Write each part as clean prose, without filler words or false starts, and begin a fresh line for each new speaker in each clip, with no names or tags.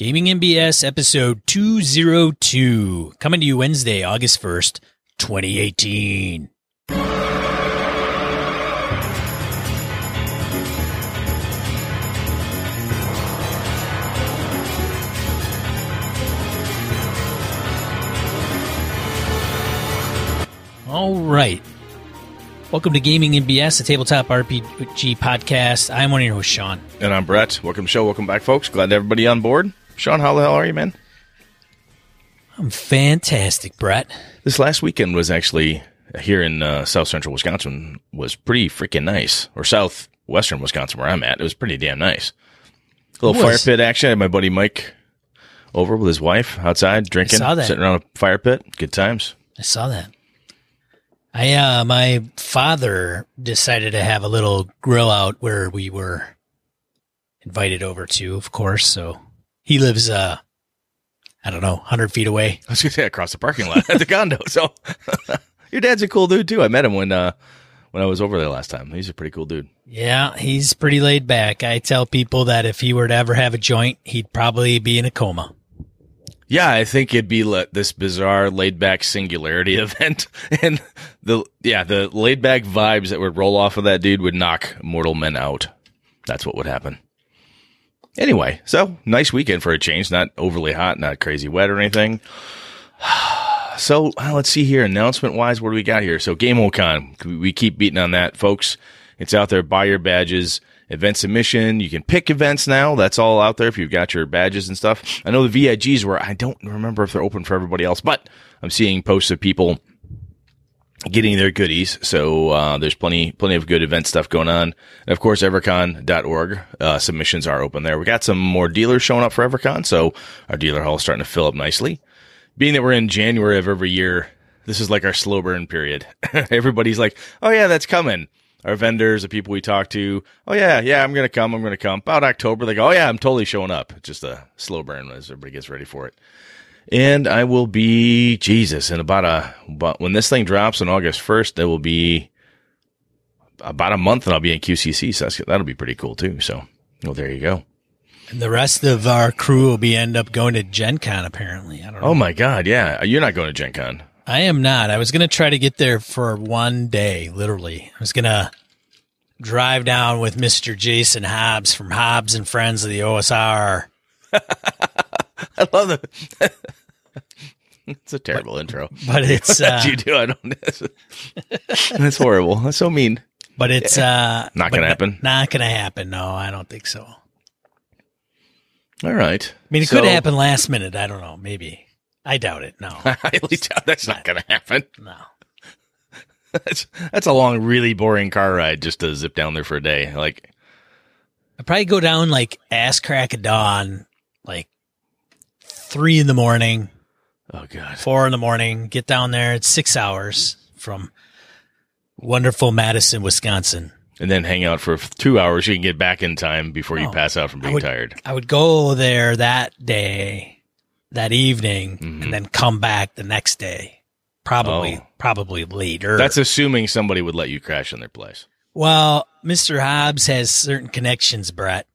Gaming MBS episode 202, coming to you Wednesday, August 1st, 2018. All right. Welcome to Gaming MBS, a tabletop RPG podcast. I'm one of your hosts, Sean.
And I'm Brett. Welcome to the show. Welcome back, folks. Glad to have everybody on board. Sean, how the hell are you, man?
I'm fantastic, Brett.
This last weekend was actually here in south central Wisconsin was pretty freaking nice. Or southwestern Wisconsin where I'm at. It was pretty damn nice. A little fire pit action. I had my buddy Mike over with his wife outside drinking, sitting around a fire pit. Good times.
I saw that. My father decided to have a little grill out where we were invited over to, of course. So he lives, 100 feet away.
I was going to say across the parking lot at the condo. So your dad's a cool dude too. I met him when I was over there last time. He's a pretty cool dude.
Yeah, he's pretty laid back. I tell people that if he were to ever have a joint, he'd probably be in a coma.
Yeah, I think it'd be this bizarre laid-back singularity event, and the laid-back vibes that would roll off of that dude would knock mortal men out. That's what would happen. Anyway, so nice weekend for a change. Not overly hot, not crazy wet or anything. So let's see here. Announcement-wise, what do we got here? So Gamehole Con, we keep beating on that, folks. It's out there. Buy your badges. Event submission. You can pick events now. That's all out there if you've got your badges and stuff. I know the VIGs were, I don't remember if they're open for everybody else, but I'm seeing posts of people getting their goodies. So there's plenty of good event stuff going on. And of course, Evercon.org submissions are open there. We got some more dealers showing up for Evercon, so our dealer hall is starting to fill up nicely. Being that we're in January of every year, this is like our slow burn period. Everybody's like, oh yeah, that's coming. Our vendors, the people we talk to, oh, yeah, I'm going to come. About October, they go, oh, yeah, I'm totally showing up. It's just a slow burn as everybody gets ready for it. And I will be, in about when this thing drops on August 1st, there will be about a month and I'll be in QCC. So that'll be pretty cool, too. So, well, there you go.
And the rest of our crew will end up going to Gen Con, apparently. I don't know.
Oh, my God, yeah. You're not going to Gen Con.
I am not. I was going to try to get there for one day, literally. I was going to drive down with Mr. Jason Hobbs from Hobbs and Friends of the OSR.
I love that. It's a terrible intro.
But it's...
you do, I don't... That's horrible. That's so mean.
But it's...
not going to happen?
Not going to happen, no. I don't think so.
All right.
I mean, it could happen last minute. I don't know. Maybe. I doubt it. No,
I highly doubt that's not going to happen.
No,
that's a long, really boring car ride just to zip down there for a day. Like,
I'd probably go down like ass crack of dawn, like 3 a.m.
Oh God,
4 a.m. Get down there. It's 6 hours from wonderful Madison, Wisconsin,
and then hang out for 2 hours. You can get back in time before you pass out from being tired.
I would go there that day. That evening, and then come back the next day. Probably later.
That's assuming somebody would let you crash in their place.
Well, Mr. Hobbs has certain connections, Brett.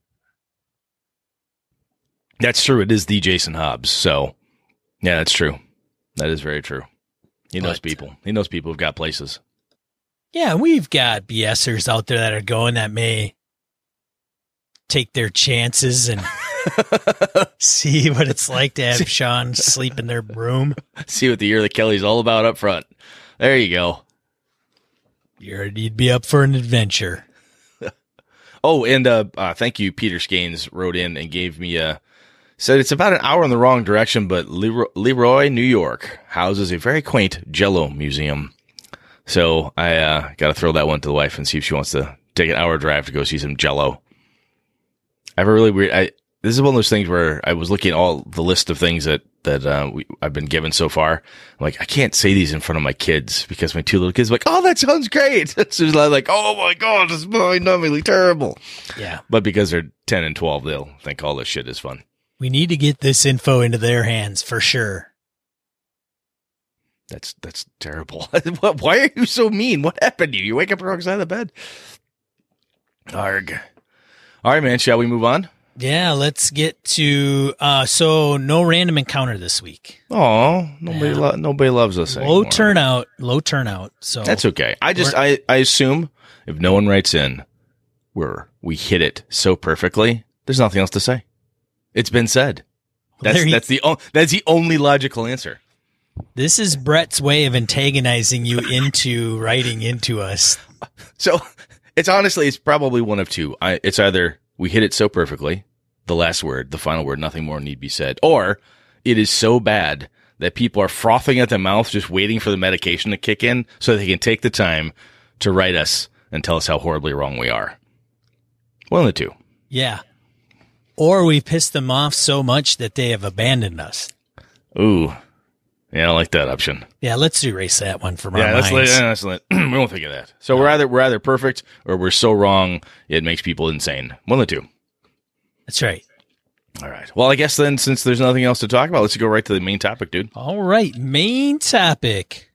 That's true. It is the Jason Hobbs. So, yeah, that's true. That is very true. He knows people. He knows people who've got places.
Yeah, we've got BSers out there that are going that may take their chances and see what it's like to have Sean sleep in their room.
See what the year that Kelly's all about up front. There you go.
You'd be up for an adventure.
Oh, and thank you. Peter Skanes wrote in and gave me said it's about an hour in the wrong direction, but Leroy, New York houses a very quaint Jell-O museum. So I got to throw that one to the wife and see if she wants to take an hour drive to go see some Jell-O. I have a really weird. This is one of those things where I was looking at all the list of things that I've been given so far. I'm like, I can't say these in front of my kids because my 2 little kids are like, oh, that sounds great. It's just like, oh my God, it's mind-numbingly terrible.
Yeah.
But because they're 10 and 12, they'll think all this shit is fun.
We need to get this info into their hands for sure.
That's terrible. Why are you so mean? What happened to you? You wake up on the wrong side of the bed. Arg. All right, man. Shall we move on?
Yeah, let's get to so no random encounter this week.
Oh, nobody loves us anymore.
Low turnout. So
that's okay. I assume if no one writes in, we hit it so perfectly. There's nothing else to say. It's been said. That's the only logical answer.
This is Brett's way of antagonizing you into writing into us.
So it's probably one of two. It's either we hit it so perfectly, the last word, the final word, nothing more need be said, or it is so bad that people are frothing at the mouth just waiting for the medication to kick in so they can take the time to write us and tell us how horribly wrong we are. One of the two.
Yeah. Or we pissed them off so much that they have abandoned us.
Ooh. Yeah, I like that option.
Yeah, let's erase that one from our minds.
We won't think of that. So we're either perfect or we're so wrong it makes people insane. One of the two.
That's right.
All right. Well, I guess then, since there's nothing else to talk about, let's go right to the main topic, dude.
All right, main topic.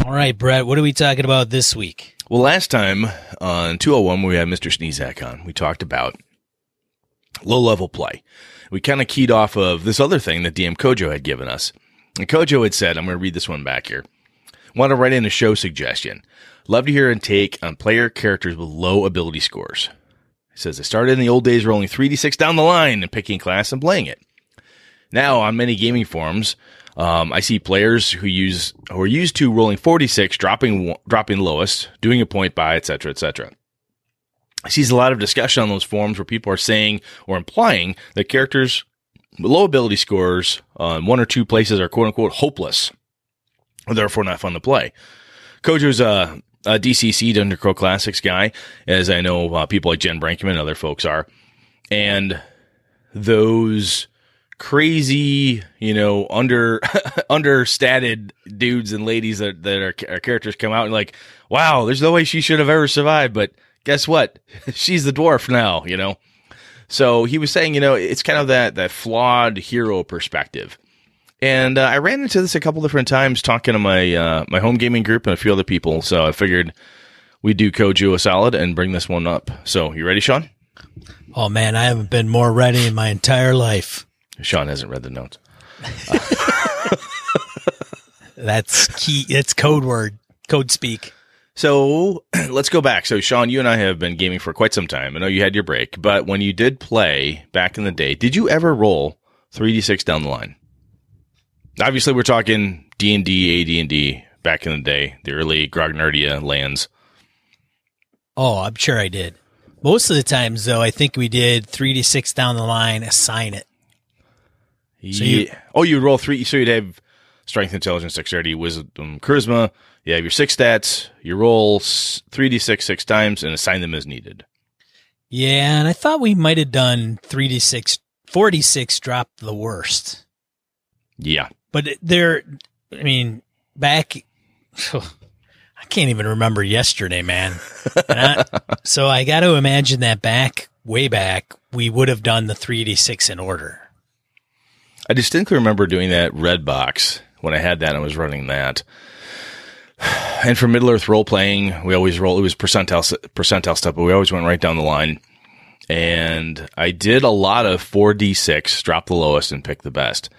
All right, Brett, what are we talking about this week?
Well, last time on 201, we had Mr. Sneezak on. We talked about low-level play. We kind of keyed off of this other thing that DM Kojo had given us. And Kojo had said, I'm going to read this one back here. Want to write in a show suggestion. Love to hear a take on player characters with low ability scores. He says, I started in the old days rolling 3d6 down the line and picking class and playing it. Now, on many gaming forums, I see players who are used to rolling 46, dropping lowest, doing a point buy, etc., etc. I see a lot of discussion on those forums where people are saying or implying that characters with low ability scores on one or two places are quote-unquote hopeless, and therefore not fun to play. Kojo's a DCC, Undercrow Classics guy, as I know people like Jen Brankman and other folks are. And those crazy, understated dudes and ladies that are characters come out and like, wow, there's no way she should have ever survived, but guess what? She's the dwarf now, So he was saying, it's kind of that flawed hero perspective. And I ran into this a couple different times talking to my my home gaming group and a few other people, so I figured we'd do Kojo a solid and bring this one up. So, you ready, Sean?
Oh, man, I haven't been more ready in my entire life.
Sean hasn't read the notes.
That's key. It's code word, code speak.
So let's go back. So Sean, you and I have been gaming for quite some time. I know you had your break, but when you did play back in the day, did you ever roll 3d6 down the line? Obviously, we're talking D&D, AD&D back in the day, the early Grognardia lands.
Oh, I'm sure I did. Most of the times, though, I think we did 3d6 down the line, assign it. So
you'd roll 3. So you'd have strength, intelligence, dexterity, wisdom, charisma. You have your 6 stats. You roll 3d6 6 times and assign them as needed.
Yeah, and I thought we might have done 3d6, 4d6 drop the worst.
Yeah.
But back, I can't even remember yesterday, man. So I got to imagine that way back, we would have done the 3d6 in order.
I distinctly remember doing that red box when I had that and I was running that. And for Middle-earth role-playing, we always roll. It was percentile stuff, but we always went right down the line. And I did a lot of 4d6, drop the lowest, and pick the best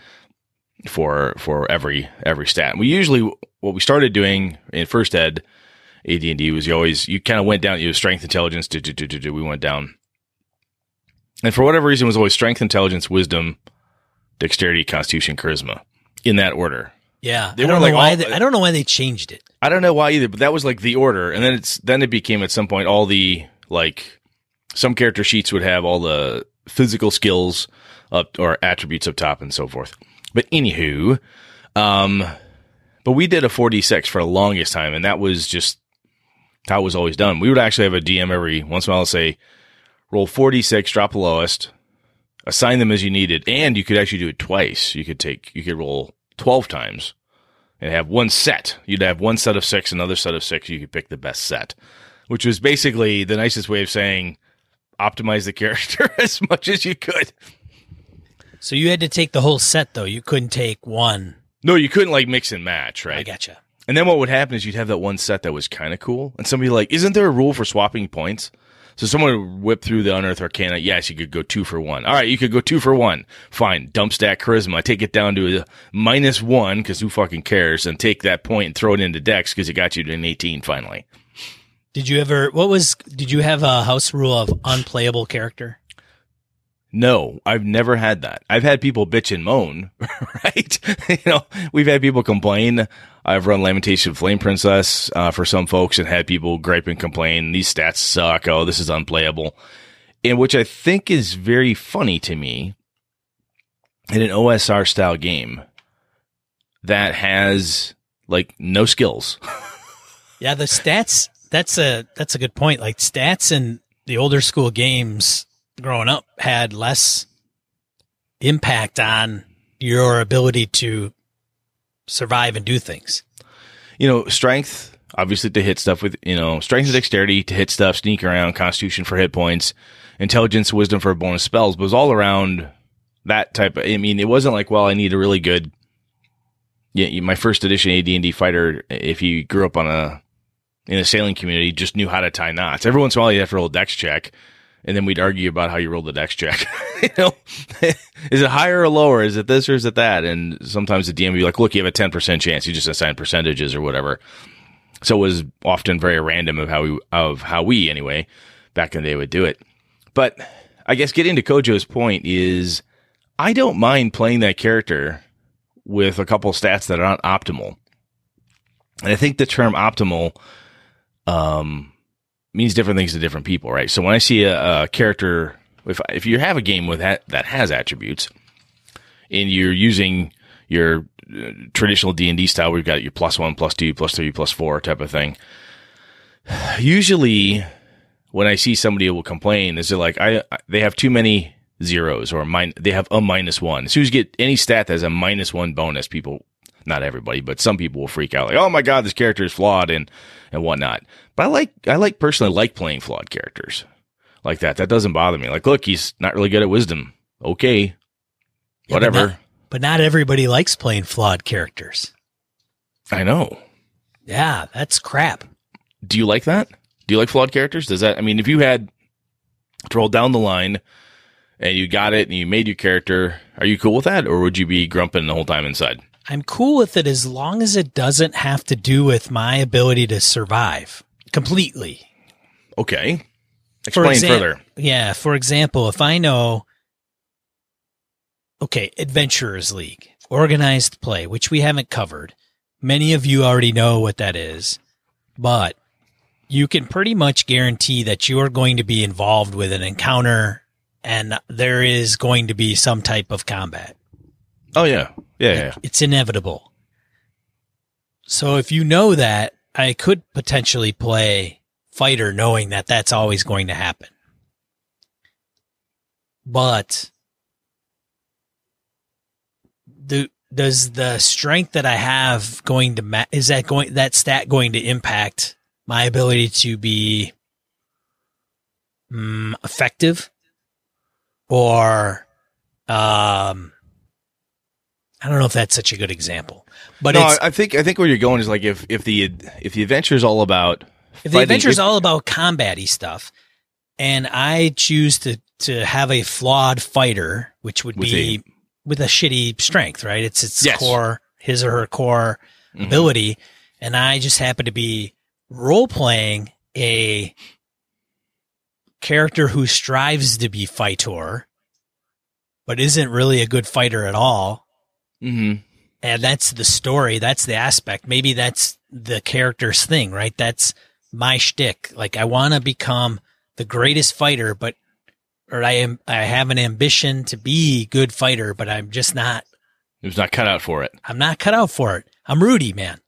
for every stat. And we usually, what we started doing in first ed, AD&D, was you kind of went down, strength, intelligence, we went down. And for whatever reason, it was always strength, intelligence, wisdom, dexterity, constitution, charisma, in that order.
Yeah, I don't know why they changed it.
I don't know why either, but that was like the order, and then it became at some point all the some character sheets would have all the physical skills up or attributes up top and so forth. But anywho, but we did a 4d6 for the longest time, and that was just how it was always done. We would actually have a DM every once in a while say, roll 4d6, drop the lowest, assign them as you needed, and you could actually do it twice. You could roll 12 times and have one set. You'd have one set of 6, another set of 6. You could pick the best set, which was basically the nicest way of saying optimize the character as much as you could.
So you had to take the whole set, though. You couldn't take one.
No, you couldn't mix and match, right?
I gotcha.
And then what would happen is you'd have that one set that was kind of cool, and somebody like, isn't there a rule for swapping points? So someone would whip through the Unearthed Arcana. Yes, you could go 2 for 1. All right, you could go 2 for 1. Fine. Dump stack Charisma. I take it down to a -1 because who fucking cares? And take that point and throw it into Dex because it got you to an 18 finally.
Did you have a house rule of unplayable character?
No, I've never had that. I've had people bitch and moan, right? We've had people complain. I've run Lamentation of Flame Princess for some folks and had people gripe and complain, these stats suck, oh, this is unplayable. And which I think is very funny to me in an OSR style game that has like no skills.
Yeah, the stats, that's a good point. Like stats in the older school games growing up had less impact on your ability to survive and do things.
Strength, obviously to hit stuff with, strength and dexterity to hit stuff, sneak around, constitution for hit points, intelligence, wisdom for bonus spells, but it was all around that type of, it wasn't like, well, I need a really good, my first edition AD&D fighter, if you grew up in a sailing community, just knew how to tie knots. Every once in a while you have to roll a dex check. And then we'd argue about how you rolled the dex check. Is it higher or lower? Is it this or is it that? And sometimes the DM would be like, look, you have a 10% chance. You just assign percentages or whatever. So it was often very random of how we anyway, back in the day would do it. But I guess getting to Kojo's point is I don't mind playing that character with a couple stats that aren't optimal. And I think the term optimal, means different things to different people, right? So when I see a character, if you have a game with that has attributes, and you're using your traditional D&D style, where you've got your +1, +2, +3, +4 type of thing. Usually, when I see somebody who will complain, is it like they have too many zeros or they have a -1. As soon as you get any stat that has a -1 bonus, people, not everybody, but some people will freak out like, oh my god, this character is flawed and whatnot. But I personally like playing flawed characters like that. That doesn't bother me. Like, look, he's not really good at wisdom. Okay. Yeah, whatever.
But not everybody likes playing flawed characters.
I know.
Yeah, that's crap.
Do you like that? Do you like flawed characters? If you had to roll down the line and you got it and you made your character, are you cool with that? Or would you be grumping the whole time inside?
I'm cool with it as long as it doesn't have to do with my ability to survive completely.
Okay. Explain further.
Yeah. For example, if I know, Adventurers League, organized play, which we haven't covered. Many of you already know what that is, but you can pretty much guarantee that you are going to be involved with an encounter and there is going to be some type of combat.
Oh, yeah. Yeah.
It's inevitable. So if you know that, I could potentially play fighter knowing that that's always going to happen. But does the strength that I have going to that stat going to impact my ability to be effective? Or I don't know if that's such a good example, but
no, I think where you're going is like if the adventure is all about
combat-y stuff, and I choose to have a flawed fighter, which would be with a shitty strength, right? It's
yes.
core, his or her core ability, and I just happen to be role playing a character who strives to be fighter, but isn't really a good fighter at all.
Mm-hmm.
And that's the story. That's the aspect. Maybe that's the character's thing, right? That's my shtick. Like, I want to become the greatest fighter, I have an ambition to be a good fighter, but I'm just not.
It's not cut out for it.
I'm not cut out for it. I'm Rudy, man.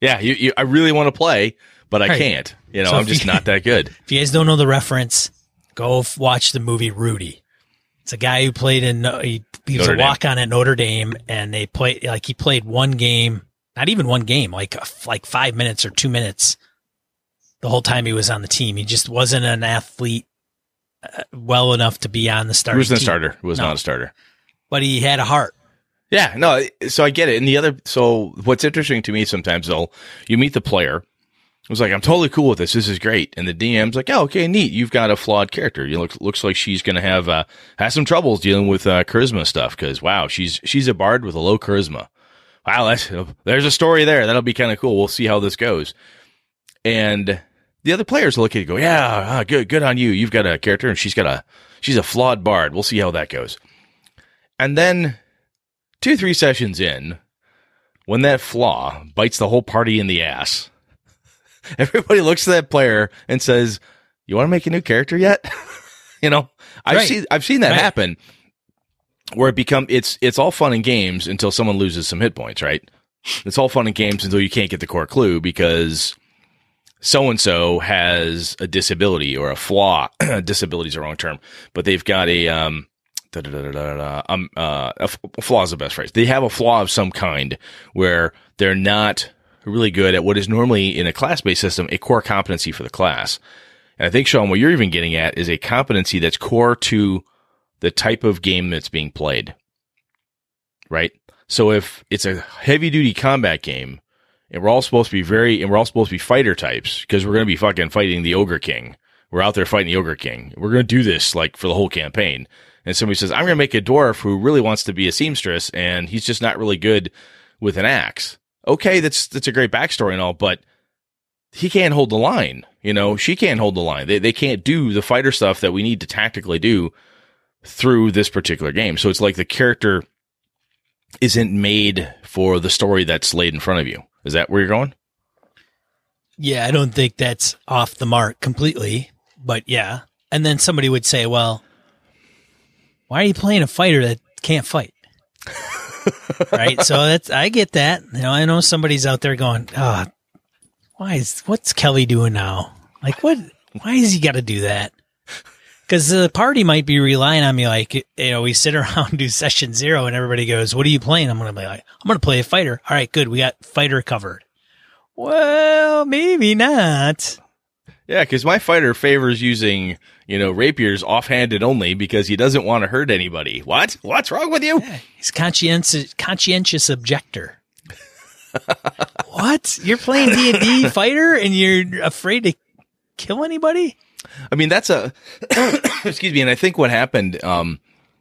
Yeah, I really want to play, but I can't. So I'm just not that good.
If you guys don't know the reference, go watch the movie Rudy. It's a guy who played he was a walk-on at Notre Dame, and he played one game, not even one game, like 5 minutes or 2 minutes the whole time he was on the team. He just wasn't an athlete well enough to be on the starting team.
He was not a starter.
But he had a heart.
Yeah, no, so I get it. So what's interesting to me sometimes, though, you meet the player. I was like, I'm totally cool with this. This is great. And the DM's like, oh, okay, neat. You've got a flawed character. You looks like she's going to have some troubles dealing with charisma stuff because, wow, she's a bard with a low charisma. Wow, there's a story there. That'll be kind of cool. We'll see how this goes. And the other players look at it and go, yeah, good on you. You've got a character and she's a flawed bard. We'll see how that goes. And then 2-3 sessions in, when that flaw bites the whole party in the ass, everybody looks at that player and says, you want to make a new character yet? I've seen that happen where it's all fun and games until someone loses some hit points, right? It's all fun and games until you can't get the core clue because so-and-so has a disability or a flaw. Disability is the wrong term, but they've got a flaw is the best phrase. They have a flaw of some kind where they're not really good at what is normally in a class-based system a core competency for the class. And I think, Sean, what you're even getting at is a competency that's core to the type of game that's being played, right? So if it's a heavy-duty combat game, and we're all supposed to be fighter types because we're going to be fucking fighting the Ogre King. We're out there fighting the Ogre King. We're going to do this like for the whole campaign. And somebody says, I'm going to make a dwarf who really wants to be a seamstress, and he's just not really good with an axe. Okay, that's a great backstory and all, but he can't hold the line. She can't hold the line. They can't do the fighter stuff that we need to tactically do through this particular game. So it's like the character isn't made for the story that's laid in front of you. Is that where you're going?
Yeah, I don't think that's off the mark completely, but yeah. And then somebody would say, well, why are you playing a fighter that can't fight? Right? So I get that. I know somebody's out there going, oh, what's Kelly doing now? Like, why has he got to do that? Because the party might be relying on me, like, we sit around and do session 0 and everybody goes, what are you playing? I'm going to be like, I'm going to play a fighter. All right, good. We got fighter covered. Well, maybe not.
Yeah, because my fighter favors using, rapiers offhanded only because he doesn't want to hurt anybody. What? What's wrong with you?
Yeah, he's conscientious objector. What? You're playing D&D fighter and you're afraid to kill anybody?
I mean, that's excuse me. And I think what happened,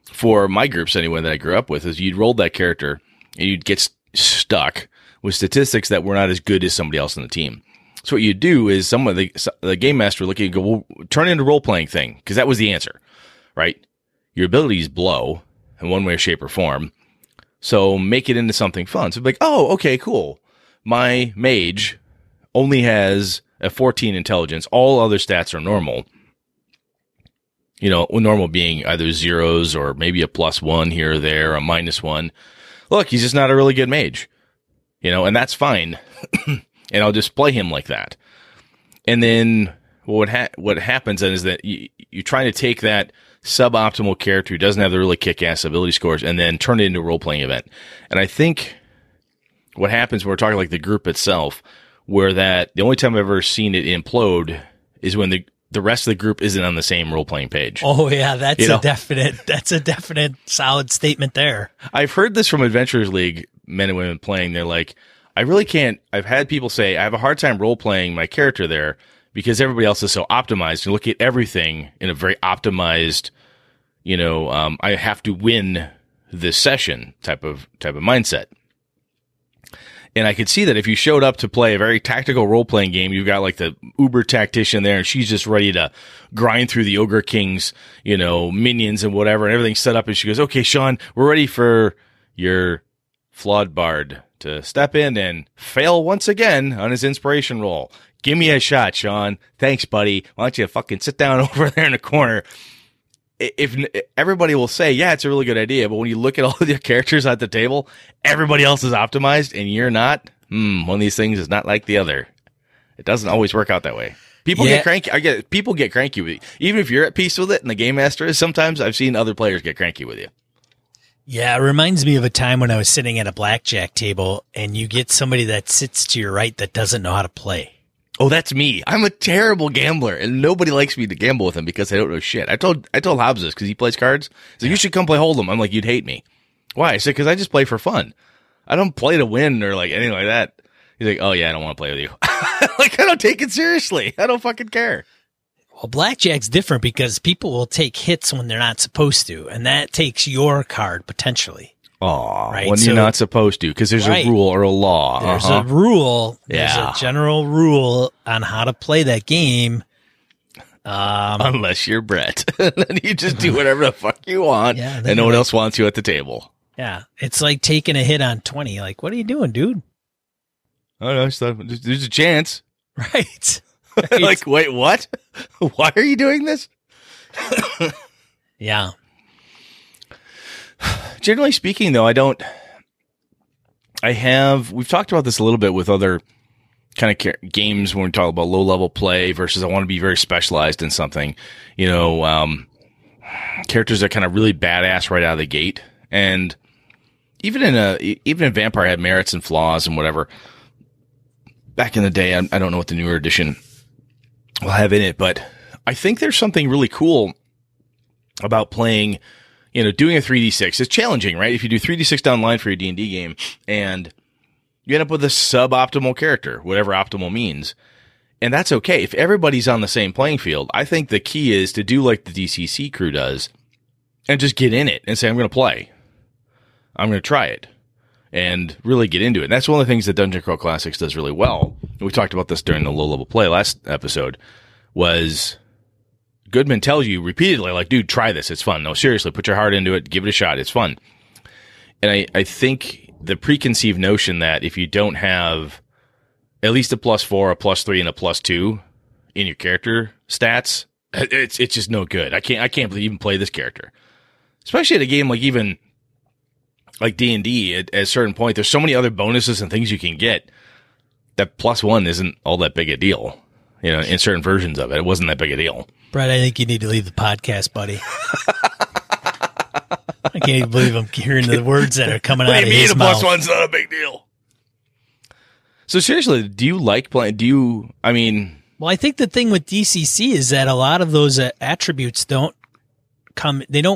for my groups anyway, that I grew up with is you'd roll that character and you'd get stuck with statistics that were not as good as somebody else on the team. So what you do is the game master looking and go, well, turn it into a role-playing thing. Cause that was the answer, right? Your abilities blow in one way, shape or form. So make it into something fun. So like, oh, okay, cool. My mage only has a 14 intelligence. All other stats are normal. Normal being either zeros or maybe a +1 here or there, a -1. Look, he's just not a really good mage. And that's fine. And I'll just play him like that. And then what happens then is that you're trying to take that suboptimal character who doesn't have the really kick-ass ability scores and then turn it into a role-playing event. And I think what happens when we're talking like the group itself, where the only time I've ever seen it implode is when the rest of the group isn't on the same role-playing page.
Oh yeah, that's a definite solid statement there. I've
heard this from Adventurers League men and women playing. They're like, I really can't. I've had people say I have a hard time role-playing my character there because everybody else is so optimized and look at everything in a very optimized, I have to win this session type of mindset. And I could see that if you showed up to play a very tactical role-playing game, you've got like the uber tactician there and she's just ready to grind through the Ogre King's, minions and whatever and everything's set up. And she goes, okay, Sean, we're ready for your flawed bard to step in and fail once again on his inspiration roll. Give me a shot, Sean. Thanks, buddy. Why don't you fucking sit down over there in the corner? If everybody will say, yeah, it's a really good idea, but when you look at all the characters at the table, everybody else is optimized and you're not. One of these things is not like the other. It doesn't always work out that way. People get cranky. People get cranky with you. Even if you're at peace with it and the game master is, sometimes I've seen other players get cranky with you.
Yeah, it reminds me of a time when I was sitting at a blackjack table and you get somebody that sits to your right that doesn't know how to play.
Oh, that's me. I'm a terrible gambler, and nobody likes me to gamble with him because I don't know shit. I told Hobbs this because he plays cards. So you should come play Hold'em. I'm like, you'd hate me. Why? I said, because I just play for fun. I don't play to win or like anything like that. He's like, oh yeah, I don't want to play with you. Like, I don't take it seriously. I don't fucking care.
Well, blackjack's different because people will take hits when they're not supposed to, and that takes your card potentially.
Oh, right? When you're not supposed to, because there's a rule or a law.
There's a rule. There's a general rule on how to play that game.
Unless you're Brett. Then you just do whatever the fuck you want, and no one else wants you at the table.
Yeah. It's like taking a hit on 20. Like, what are you doing, dude?
I don't know. There's a chance.
Right.
Like, wait, what? Why are you doing this?
Yeah.
Generally speaking, though, we've talked about this a little bit with other kind of games when we talk about low-level play versus I want to be very specialized in something. You know, characters that are kind of really badass right out of the gate. And even in Vampire had merits and flaws and whatever. Back in the day, I don't know what the newer edition will have in it, but I think there's something really cool about playing, doing a 3d6. It's challenging, right? If you do 3d6 down the line for your D&D game and you end up with a suboptimal character, whatever optimal means, and that's okay. If everybody's on the same playing field, I think the key is to do like the DCC crew does and just get in it and say, I'm going to play. I'm going to try it. And really get into it. And that's one of the things that Dungeon Crawl Classics does really well. We talked about this during the low-level play last episode, was Goodman tells you repeatedly, like, dude, try this. It's fun. No, seriously, put your heart into it. Give it a shot. It's fun. And I think the preconceived notion that if you don't have at least a +4, a +3, and a +2 in your character stats, it's just no good. I can't even play this character. Especially at a game like D&D, at a certain point, there's so many other bonuses and things you can get that +1 isn't all that big a deal. In certain versions of it, it wasn't that big a deal.
Brett, I think you need to leave the podcast, buddy. I can't even believe I'm hearing the words that are coming out of his mouth.
A +1's not a big deal. So seriously, do you like playing?
Well, I think the thing with DCC is that a lot of those attributes don't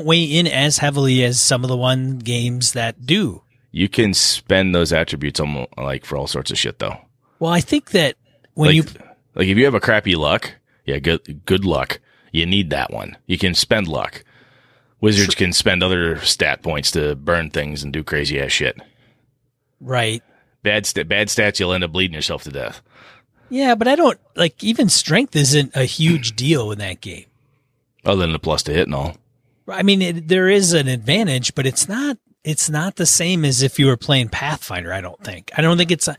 weigh in as heavily as some of the games that do.
You can spend those attributes almost like for all sorts of shit, though.
Well, I think that when
if you have a crappy luck, good luck. You need that one. You can spend luck. Wizards can spend other stat points to burn things and do crazy ass shit.
Right.
Bad stats, you'll end up bleeding yourself to death.
Yeah, but I don't even strength isn't a huge deal in that game.
Other than the plus to hit and all.
I mean, there is an advantage, but it's not the same as if you were playing Pathfinder. I don't think it's. I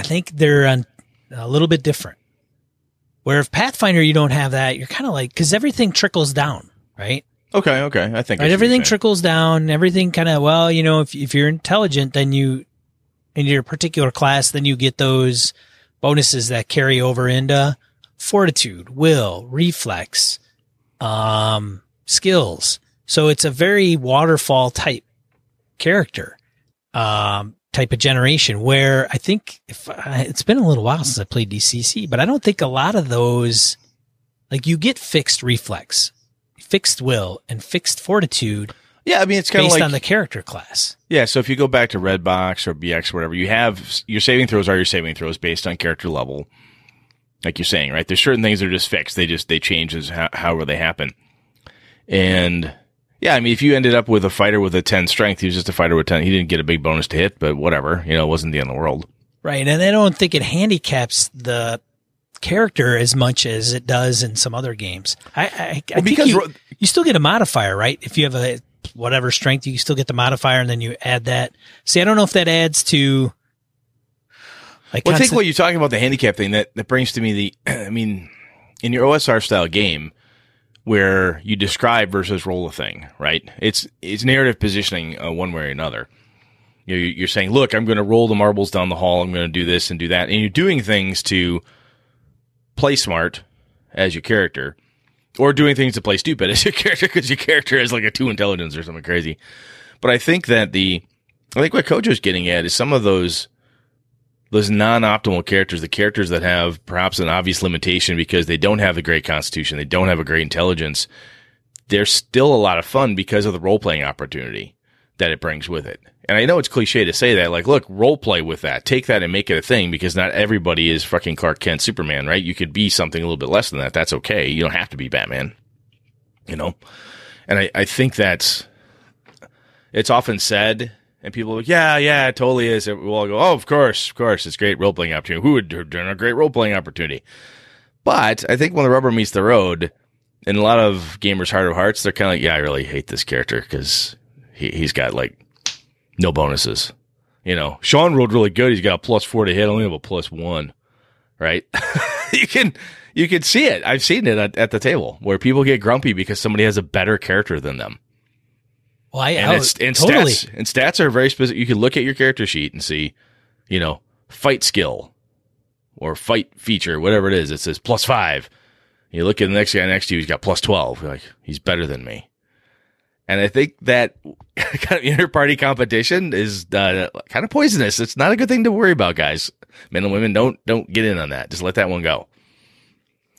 think they're a little bit different. Where if Pathfinder you don't have that, you're kind of like because everything trickles down, right?
Okay. I think
everything trickles down. Everything kind of if you're intelligent, then you in your particular class, then you get those bonuses that carry over into fortitude, will, reflex, skills. So it's a very waterfall type character, type of generation where I think it's been a little while since I played DCC, but I don't think a lot of those, you get fixed reflex, fixed will, and fixed fortitude.
Yeah, I mean, it's kind of
based on the character class.
Yeah, so if you go back to Redbox or BX or whatever, you have your saving throws are your saving throws based on character level. Like you're saying, right? There's certain things that are just fixed. They change as however they happen. And yeah, I mean, if you ended up with a fighter with a 10 strength, he was just a fighter with 10. He didn't get a big bonus to hit, but whatever. It wasn't the end of the world.
Right, and I don't think it handicaps the character as much as it does in some other games. I think you still get a modifier, right? If you have a whatever strength, you still get the modifier, and then you add that. See, I don't know if that adds to.
I think what you're talking about, the handicap thing, that brings to me in your OSR style game, where you describe versus roll a thing, right? It's narrative positioning one way or another. You're saying, look, I'm going to roll the marbles down the hall. I'm going to do this and do that. And you're doing things to play smart as your character, or doing things to play stupid as your character because your character has like a 2 intelligence or something crazy. But I think that what Kojo's getting at is some of those non-optimal characters, the characters that have perhaps an obvious limitation because they don't have a great constitution, they don't have a great intelligence, they're still a lot of fun because of the role-playing opportunity. that it brings with it. And I know it's cliche to say that, like, look, role play with that. Take that and make it a thing, because not everybody is fucking Clark Kent Superman, right? You could be something a little bit less than that. That's okay. You don't have to be Batman, you know? And I think it's often said, and people are like, yeah, it totally is. And we'll all go, oh, of course, it's a great role-playing opportunity. Who would do a great role-playing opportunity? But I think when the rubber meets the road, in a lot of gamers' heart of hearts, they're kind of like, yeah, I really hate this character because he's got, like, no bonuses. You know, Sean rolled really good. He's got a +4 to hit. I only have a +1, right? You can see it. I've seen it at the table where people get grumpy because somebody has a better character than them.
Well,
totally. Stats are very specific. You can look at your character sheet and see, you know, fight skill or fight feature, whatever it is. It says +5. You look at the next guy next to you, he's got +12. You're like, he's better than me. And I think that kind of inter-party competition is kind of poisonous. It's not a good thing to worry about, guys. Men and women, don't get in on that. Just let that one go.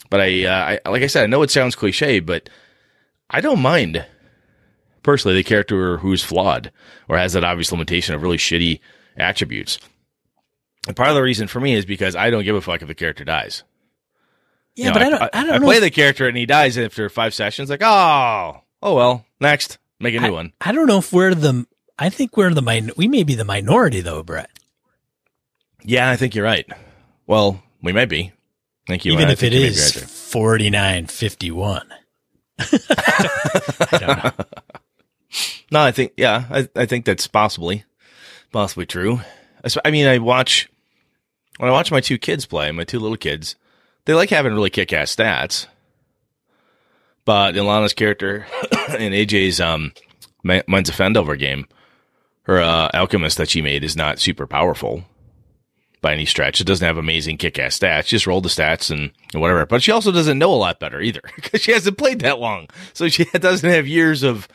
But I like I said, I know it sounds cliche, but I don't mind, personally, the character who's flawed or has that obvious limitation of really shitty attributes. And part of the reason for me is because I don't give a fuck if the character dies.
Yeah, you know, but I don't know.
I play the character and he dies after 5 sessions. Like, oh well, next, make a new one.
I don't know if I think we may be the minority though, Brett.
Yeah, I think you're right. Well, we might be. Thank you.
Even if it is 49-51. I don't know.
No, I think, I think that's possibly true. I mean, when I watch my 2 kids play, my 2 little kids, they like having really kick-ass stats. But Ilana's character in AJ's Minds of Fendover game, her alchemist that she made is not super powerful by any stretch. It doesn't have amazing kick-ass stats. She just rolled the stats and whatever. But she also doesn't know a lot better either because she hasn't played that long. So she doesn't have years of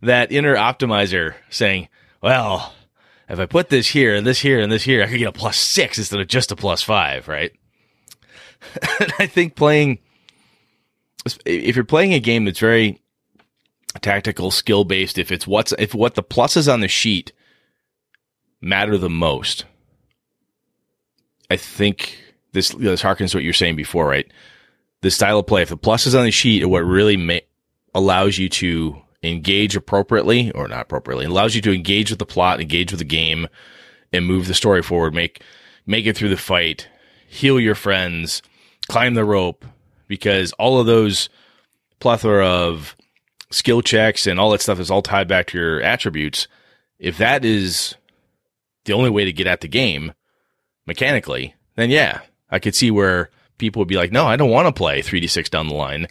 that inner optimizer saying, well, if I put this here and this here and this here, I could get a +6 instead of just a +5, right? And I think if you're playing a game that's very tactical, skill-based, if what the pluses on the sheet matter the most, I think this harkens to what you were saying before, right? The style of play, if the pluses on the sheet are what really allows you to engage appropriately, or not appropriately, it allows you to engage with the plot, engage with the game, and move the story forward, make it through the fight, heal your friends, climb the rope, because all of those plethora of skill checks and all that stuff is all tied back to your attributes. If that is the only way to get at the game mechanically, then yeah, I could see where people would be like, no, I don't want to play 3d6 down the line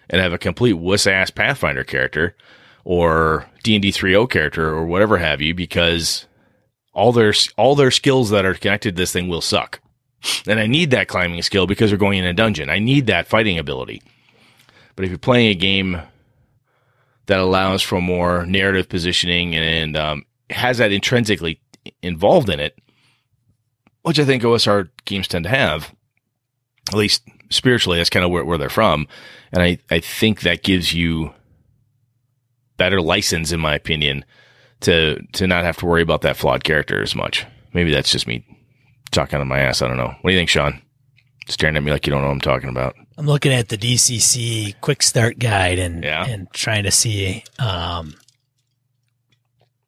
and have a complete wuss-ass Pathfinder character or D&D 3.0 character or whatever have you, because all their skills that are connected to this thing will suck. And I need that climbing skill because we're going in a dungeon. I need that fighting ability. But if you're playing a game that allows for more narrative positioning and has that intrinsically involved in it, which I think OSR games tend to have, at least spiritually, that's kind of where they're from. And I think that gives you better license, in my opinion, to not have to worry about that flawed character as much. Maybe that's just me talking out of my ass. I don't know. What do you think, Sean? Staring at me like you don't know what I'm talking about.
I'm looking at the DCC quick start guide and trying to see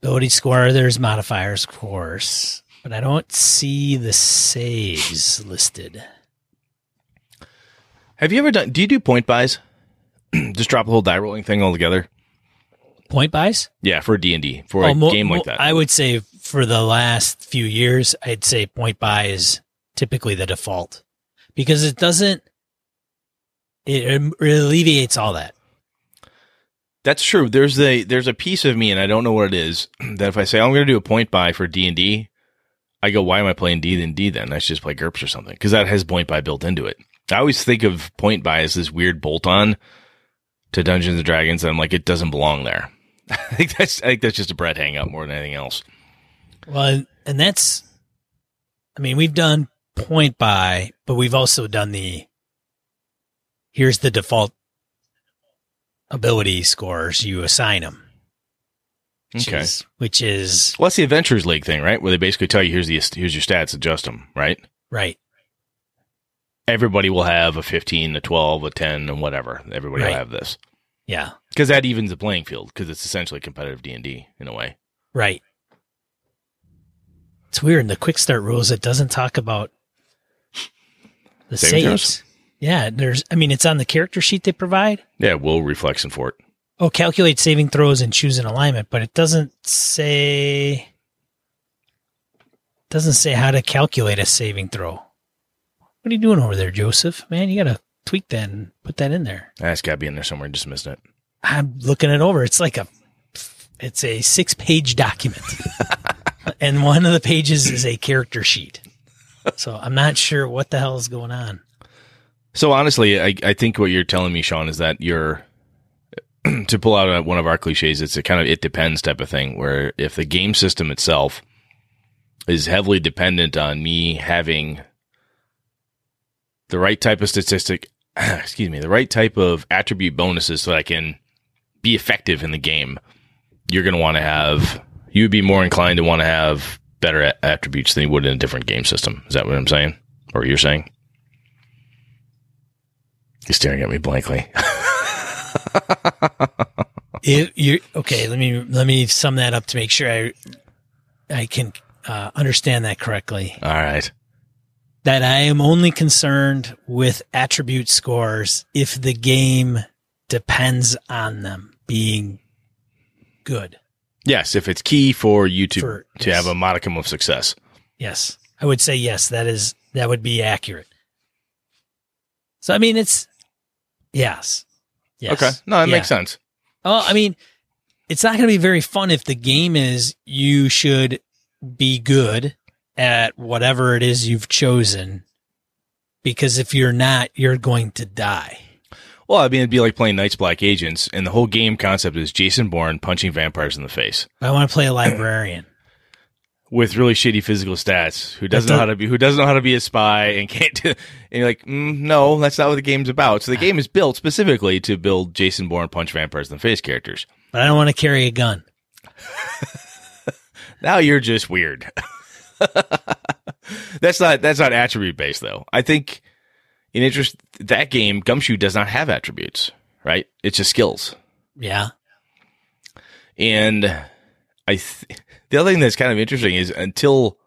ability score. There's modifiers, of course, but I don't see the saves listed.
Have you ever do you do point buys? Just drop the whole die rolling thing altogether?
Point buys?
Yeah, for D&D, for a game like that.
I would say for the last few years, I'd say point buy is typically the default because it alleviates all that.
That's true. There's a piece of me, and I don't know what it is, that if I say I'm going to do a point buy for D&D, I go, why am I playing D&D then? I should just play GURPS or something, because that has point buy built into it. I always think of point buy as this weird bolt-on to Dungeons and Dragons, and I'm like, it doesn't belong there. I think that's just a Brett hang-up more than anything else.
Well, and that's, I mean, we've done point buy, but we've also done here's the default ability scores, you assign them.
Okay.
Which is
Well, that's the Adventures League thing, right? Where they basically tell you, here's your stats, adjust them, right?
right.
Everybody will have a 15, a 12, a 10, and whatever. Everybody will
Right.
have this.
Yeah.
Because that evens the playing field, because it's essentially competitive D&D in a way.
Right. It's weird. In the quick start rules, it doesn't talk about the
Saving throws?
saves. Yeah, it's on the character sheet they provide.
Yeah, will, reflex, and fort.
Oh, calculate saving throws and choose an alignment, but it doesn't say how to calculate a saving throw. What are you doing over there, Joseph? Man, you got to tweak that and put that in there.
That's got to be in there somewhere. Just missed it.
I'm looking it over. It's a 6-page document. And one of the pages is a character sheet. So I'm not sure what the hell is going on.
So honestly, I think what you're telling me, Sean, is that you're, to pull out one of our cliches, it's a kind of it depends type of thing, where if the game system itself is heavily dependent on me having the right type of the right type of attribute bonuses so that I can be effective in the game, you're going to want to have, you would be more inclined to want to have better attributes than you would in a different game system. Is that what I'm saying? Or you're saying? You're staring at me blankly.
Okay, let me sum that up to make sure I can understand that correctly.
All right.
That I am only concerned with attribute scores if the game depends on them being good.
Yes, if it's key for you to
yes.
have a modicum of success.
Yes, I would say yes. That would be accurate. So it's yes.
Okay, no, that makes sense.
Oh, it's not going to be very fun if the game is you should be good at whatever it is you've chosen, because if you're not, you're going to die.
Well, it'd be like playing Knights Black Agents, and the whole game concept is Jason Bourne punching vampires in the face.
I want to play a librarian
with really shitty physical stats who doesn't know how to be a spy and can't do, and you're like, no, that's not what the game's about. So the game is built specifically to build Jason Bourne punch vampires in the face characters.
But I don't want to carry a gun.
Now you're just weird. That's not attribute based though. I think that game, Gumshoe, does not have attributes, right? It's just skills.
Yeah.
And the other thing that's kind of interesting is until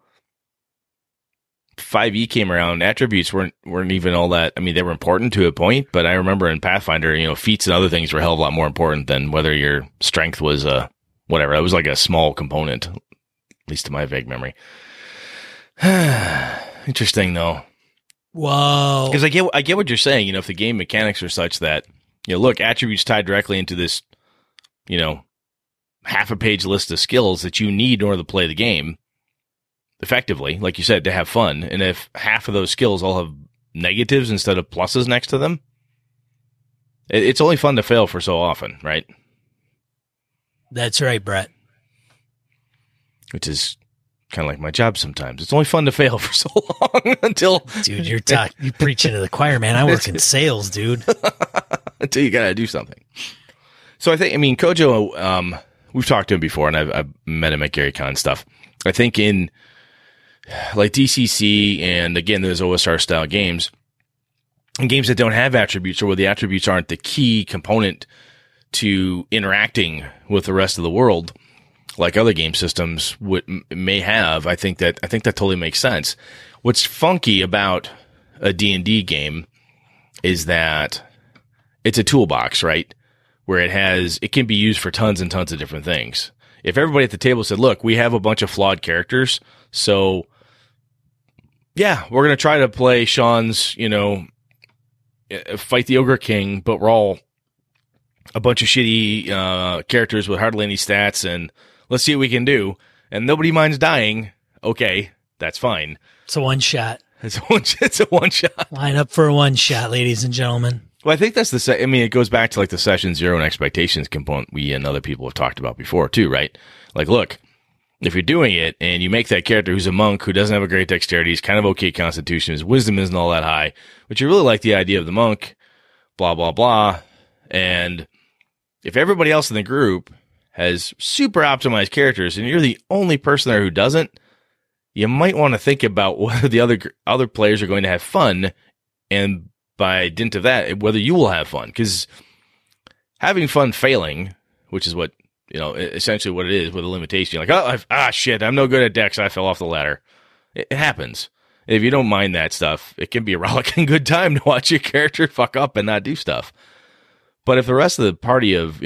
5e came around, attributes weren't even all that. They were important to a point, but I remember in Pathfinder, feats and other things were a hell of a lot more important than whether your strength was whatever. It was like a small component, at least to my vague memory. Interesting though.
Whoa.
Because I get what you're saying. If the game mechanics are such that, look, attributes tied directly into this, half a page list of skills that you need in order to play the game effectively, like you said, to have fun. And if half of those skills all have negatives instead of pluses next to them, it's only fun to fail for so often, right?
That's right, Brett.
Which is kind of like my job sometimes. It's only fun to fail for so long until...
Dude, you're preaching to the choir, man. I work in sales, dude.
Until you got to do something. So I think, Kojo, we've talked to him before, and I've met him at Gary Con stuff. I think in like DCC and again, those OSR style games, and games that don't have attributes or where the attributes aren't the key component to interacting with the rest of the world, like other game systems may have, I think that totally makes sense. What's funky about a D&D game is that it's a toolbox, right? Where it can be used for tons and tons of different things. If everybody at the table said, look, we have a bunch of flawed characters, so yeah, we're going to try to play Sean's, fight the Ogre King, but we're all a bunch of shitty characters with hardly any stats, and let's see what we can do. And nobody minds dying. Okay, that's fine.
It's a one shot.
It's a one shot.
Line up for a one shot, ladies and gentlemen.
Well, I think that's it goes back to like the session zero and expectations component we and other people have talked about before too, right? Like, look, if you're doing it and you make that character who's a monk who doesn't have a great dexterity, he's kind of okay constitution, his wisdom isn't all that high, but you really like the idea of the monk, blah, blah, blah. And if everybody else in the group has super optimized characters and you're the only person there who doesn't, you might want to think about whether the other players are going to have fun, and by dint of that, whether you will have fun. Because having fun failing, which is what, essentially what it is with a limitation, you're like, shit, I'm no good at Dex, I fell off the ladder. It happens. If you don't mind that stuff, it can be a rollicking good time to watch your character fuck up and not do stuff. But if the rest of the party of,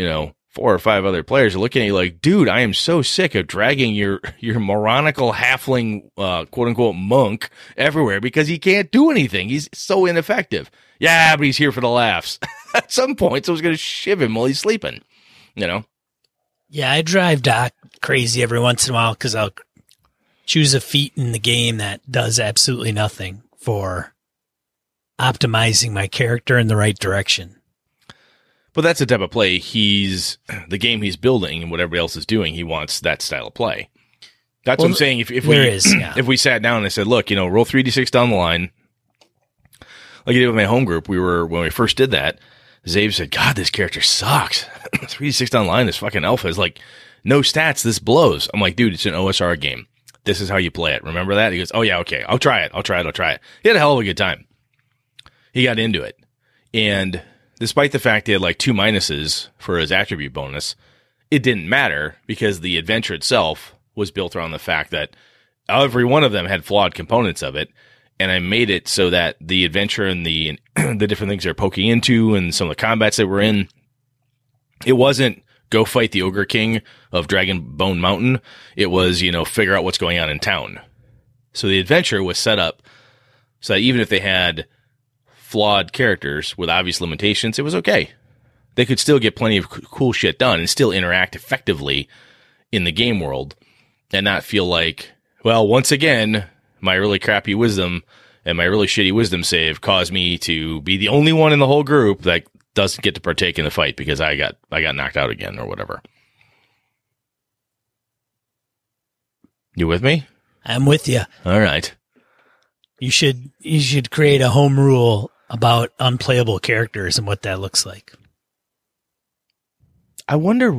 4 or 5 other players are looking at you like, dude, I am so sick of dragging your moronical halfling, quote unquote, monk everywhere because he can't do anything. He's so ineffective. Yeah, but he's here for the laughs. At some point, someone's going to shiv him while he's sleeping,
Yeah, I drive Doc crazy every once in a while because I'll choose a feat in the game that does absolutely nothing for optimizing my character in the right direction.
But that's the type of play the game he's building and what everybody else is doing, he wants that style of play. That's what I'm saying. If we sat down and I said, look, roll 3d6 down the line, like I did with my home group, when we first did that, Zabe said, God, this character sucks. 3d6 down the line, this fucking alpha is like, no stats, this blows. I'm like, dude, it's an OSR game. This is how you play it. Remember that? He goes, oh yeah, okay, I'll try it. He had a hell of a good time. He got into it. And despite the fact he had like 2 minuses for his attribute bonus, it didn't matter because the adventure itself was built around the fact that every one of them had flawed components of it. And I made it so that the adventure and the different things they're poking into and some of the combats that we're in, it wasn't go fight the Ogre King of Dragonbone Mountain. It was, figure out what's going on in town. So the adventure was set up so that even if they had flawed characters with obvious limitations, it was okay. They could still get plenty of cool shit done and still interact effectively in the game world and not feel like, well, once again, my really crappy wisdom and my really shitty wisdom save caused me to be the only one in the whole group that doesn't get to partake in the fight because I got knocked out again or whatever. You with me?
I'm with you.
All right.
You should create a home rule about unplayable characters and what that looks like.
I wonder,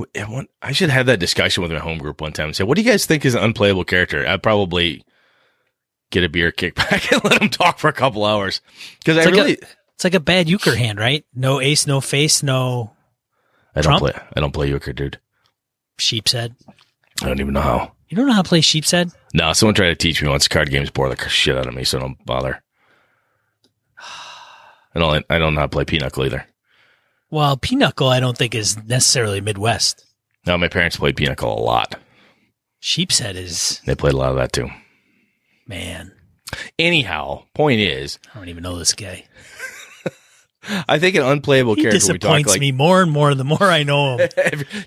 I should have that discussion with my home group one time and say, what do you guys think is an unplayable character? I'd probably get a beer kick back and let them talk for a couple hours. Because
it's like a bad euchre hand, right? No ace, no face, no trump.
I don't play euchre, dude.
Sheep's head.
I don't even know how.
You don't know how to play sheep's head?
No, someone tried to teach me once. Card games bore the shit out of me, so don't bother. I don't know how to play pinochle either.
Well, pinochle I don't think is necessarily Midwest.
No, my parents played pinochle a lot.
Sheep's head is...
They played a lot of that too.
Man.
Anyhow, point is...
I don't even know this guy.
I think an unplayable character we talk like...
He disappoints me more and more the more I know him.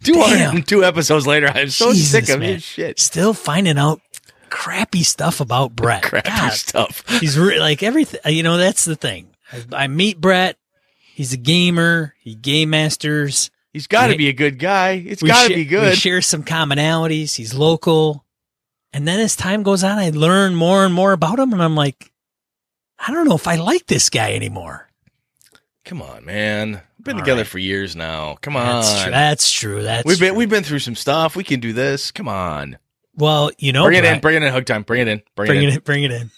202 episodes later, I'm so sick of his shit.
Still finding out crappy stuff about Brett.
Stuff.
He's like everything. That's the thing. I meet Brett. He's a gamer. He game masters.
He's got to be a good guy. It's got to be good.
We share some commonalities. He's local. And then as time goes on, I learn more and more about him. And I'm like, I don't know if I like this guy anymore.
Come on, man. We've been together for years now. Come on.
That's true.
We've been through some stuff. We can do this. Come on.
Well,
bring it in, Hug Time. Bring it in.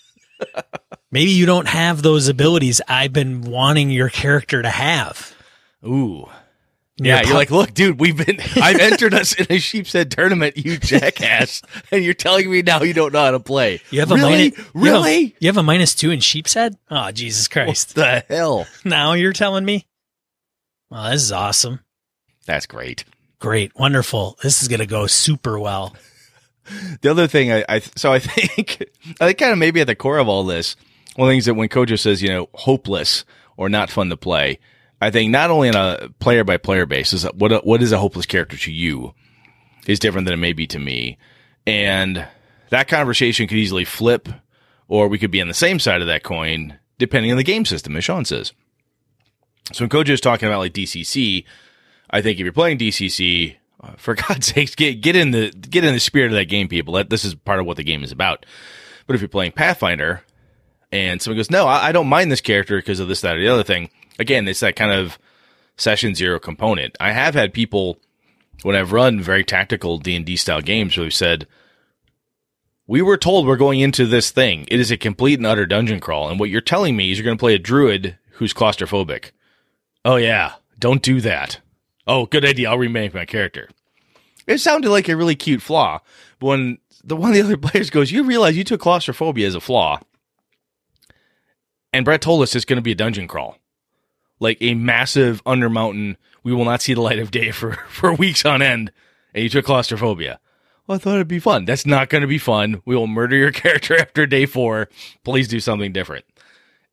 Maybe you don't have those abilities I've been wanting your character to have.
Ooh. Yeah, you're like, look, dude, I've entered us in a sheep's head tournament, you jackass, and you're telling me now you don't know how to play.
You have
Really?
You have a -2 in sheep's head? Oh, Jesus Christ.
What the hell?
Now you're telling me? Well, this is awesome.
That's great.
Great. Wonderful. This is going to go super well.
The other thing, I think kind of maybe at the core of all this, one of the things that when Kojo says, hopeless or not fun to play, I think not only on a player by player basis, what is a hopeless character to you is different than it may be to me. And that conversation could easily flip, or we could be on the same side of that coin, depending on the game system, as Sean says. So when Kojo is talking about like DCC, I think if you're playing DCC, for God's sakes, get in the spirit of that game, people. This is part of what the game is about. But if you're playing Pathfinder, and someone goes, no, I don't mind this character because of this, that, or the other thing. Again, it's that kind of session zero component. I have had people when I've run very tactical D&D style games where we've said, we were told we're going into this thing. It is a complete and utter dungeon crawl. And what you're telling me is you're going to play a druid who's claustrophobic. Oh, yeah. Don't do that. Oh, good idea. I'll remake my character. It sounded like a really cute flaw. But when one of the other players goes, you realize you took claustrophobia as a flaw. And Brett told us it's going to be a dungeon crawl. Like a massive undermountain. We will not see the light of day for weeks on end. And you took claustrophobia. Well, I thought it'd be fun. That's not going to be fun. We will murder your character after day 4. Please do something different.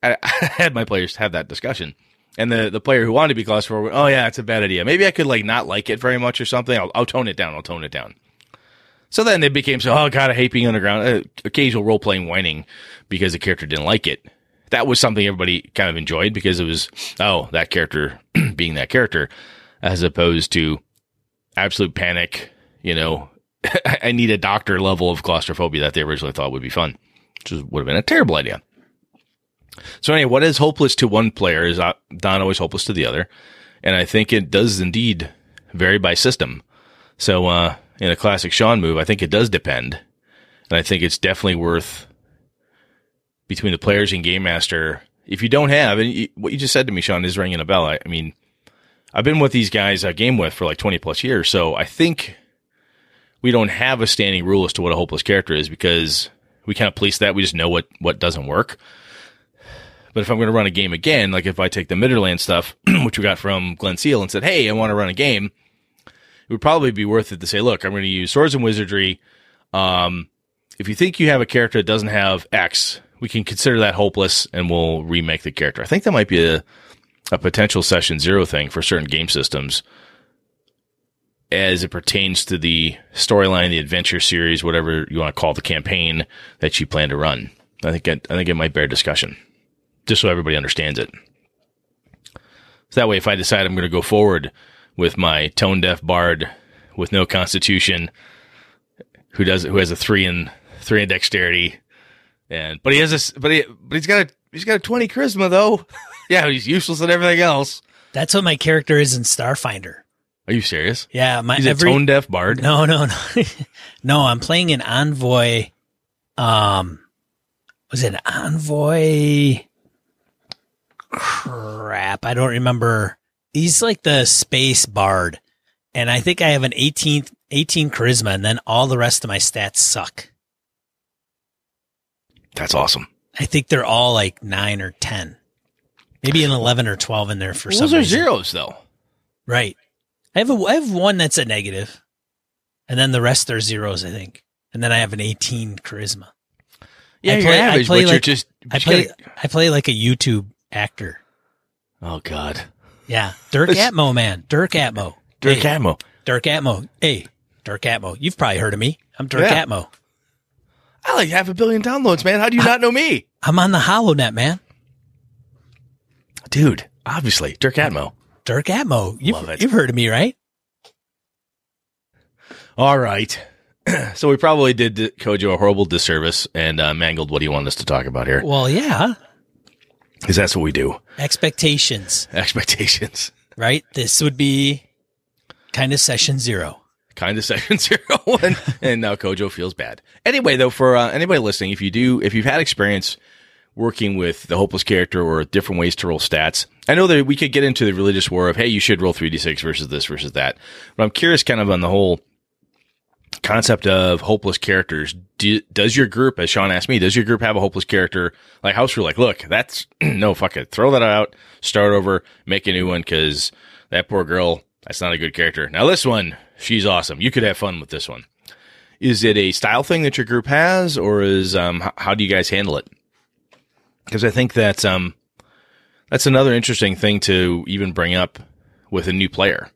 I had my players have that discussion. And the player who wanted to be claustrophobic, oh yeah, it's a bad idea. Maybe I could not like it very much or something. I'll tone it down. So then it became oh God, I hate being underground. Occasional role-playing whining because the character didn't like it. That was something everybody kind of enjoyed because it was, that character being that character, as opposed to absolute panic, I need a doctor level of claustrophobia that they originally thought would be fun, which would have been a terrible idea. So anyway, what is hopeless to one player is not always hopeless to the other. And I think it does indeed vary by system. So in a classic Sean move, I think it does depend. And I think it's definitely worth, between the players and Game Master, if you don't have, and what you just said to me, Sean, is ringing a bell. I mean, I've been with these guys I game with for 20 plus years. So I think we don't have a standing rule as to what a hopeless character is because we kind of police that. We just know what doesn't work. But if I'm going to run a game again, like if I take the Midderland stuff, which we got from Glenn Seal, and said, hey, I want to run a game, it would probably be worth it to say, look, I'm going to use Swords and Wizardry. If you think you have a character that doesn't have X, we can consider that hopeless, and we'll remake the character. I think that might be a potential session 0 thing for certain game systems as it pertains to the storyline, the adventure series, whatever you want to call the campaign that you plan to run. I think it might bear discussion, just so everybody understands it. So that way, if I decide I'm going to go forward with my tone-deaf bard with no constitution, who has a 3 in dexterity, but he's got a 20 charisma though. Yeah, he's useless at everything else.
That's what my character is in Starfinder.
Are you serious?
Yeah,
he's a tone-deaf bard.
No. No, I'm playing an envoy. Was it an envoy? Crap, I don't remember. He's like the space bard, and I think I have an 18 charisma, and then all the rest of my stats suck.
That's awesome.
I think they're all 9 or 10, maybe an 11 or 12 in there for some reason.
Those are zeros, though.
Right. I have one that's a negative, and then the rest are zeros, I think, and then I have an 18 charisma.
Yeah, you're average, but you're just.
I play like a YouTube actor.
Oh God.
Yeah, Dirk Atmo, man. Dirk Atmo. Hey, Dirk Atmo. You've probably heard of me. I'm Dirk Atmo.
I like 500 million downloads, man. How do you not know me?
I'm on the HoloNet, man.
Dude, obviously, Dirk Atmo.
Dirk Atmo. You've heard of me, right?
All right. So we probably did Kojo a horrible disservice and mangled what he wanted us to talk about here.
Well, yeah.
Because that's what we do.
Expectations. Right? This would be kind of session 0.
And now Kojo feels bad. Anyway, though, for anybody listening, if you've had experience working with the hopeless character or different ways to roll stats, I know that we could get into the religious war of, hey, you should roll 3d6 versus this versus that. But I'm curious kind of on the whole concept of hopeless characters. Does your group, as Sean asked me, does your group have a hopeless character like house rule? Look, that's no, fuck it. Throw that out, start over, make a new one, because that poor girl, that's not a good character. Now this one, she's awesome. You could have fun with this one. Is it a style thing that your group has, or is how do you guys handle it? Because I think that's another interesting thing to even bring up with a new player.